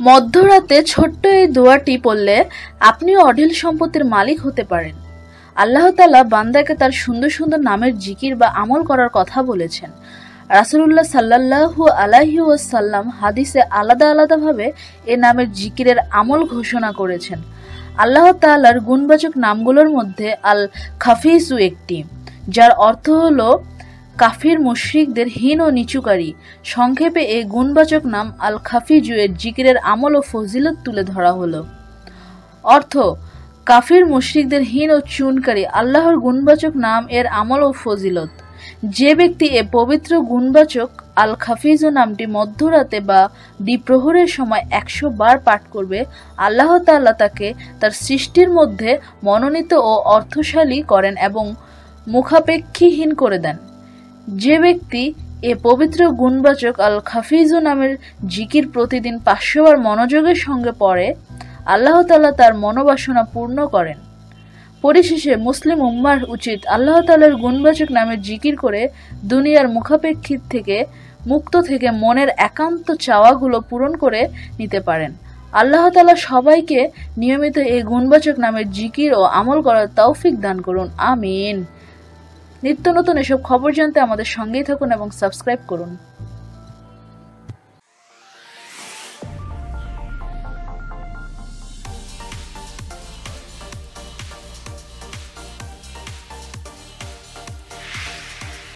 মধ্যরাতে ছোট্ট এই দোয়াটি পড়লে আপনিও অঢেল সম্পত্তির মালিক হতে পারেন। আল্লাহ তাআলা বান্দাকে তার সুন্দর সুন্দর নামের জিকির বা আমল করার কথা বলেছেন। রাসূলুল্লাহ সাল্লাল্লাহু আলাইহি ওয়াসাল্লাম হাদিসে আলাদা আলাদাভাবে এ নামের জিকিরের আমল ঘোষণা করেছেন। আল্লাহ তাআলার গুণবাচক নামগুলোর মধ্যে আল খাফিজু একটি, যার অর্থ হলো কাফির মুশরিকদের হীন ও নিচুকারী। সংক্ষেপে এই গুণবাচক নাম আল খাফিজু এর জিকিরের আমল ও ফজিলত তুলে ধরা হলো। অর্থ: কাফির মুশরিকদের হীন ও চুনকারী আল্লাহর গুণবাচক নাম এর আমল ও ফজিলত। যে ব্যক্তি এ পবিত্র গুণবাচক আল খাফিজু নামটি মধ্যরাতে বা দ্বিপ্রহরের সময় 100 বার পাঠ করবে, আল্লাহ তাআলা তাকে তার সৃষ্টির মধ্যে মনোনীত ও অর্থশালী করেন এবং মুখাপেক্ষীহীন করে দেন। যে ব্যক্তি এ পবিত্র গুণবাচক আল খাফিজু নামের জিকির প্রতিদিন 500 বার মনোযোগের সঙ্গে পড়ে, আল্লাহ তাআলা তার মনোবাসনা পূর্ণ করেন। পরিশেষে মুসলিম উম্মার উচিত আল্লাহ তাআলার গুণবাচক নামের জিকির করে দুনিয়ার মুখাপেক্ষী থেকে মুক্ত থেকে মনের একান্ত চাওয়াগুলো পূরণ করে নিতে পারেন। আল্লাহ তাআলা সবাইকে নিয়মিত এই গুণবাচক নামের জিকির ও আমল করার তৌফিক দান করুন, আমিন। নিত্য নতুন এসব খবর জানতে আমাদের সঙ্গেই থাকুন এবং সাবস্ক্রাইব করুন।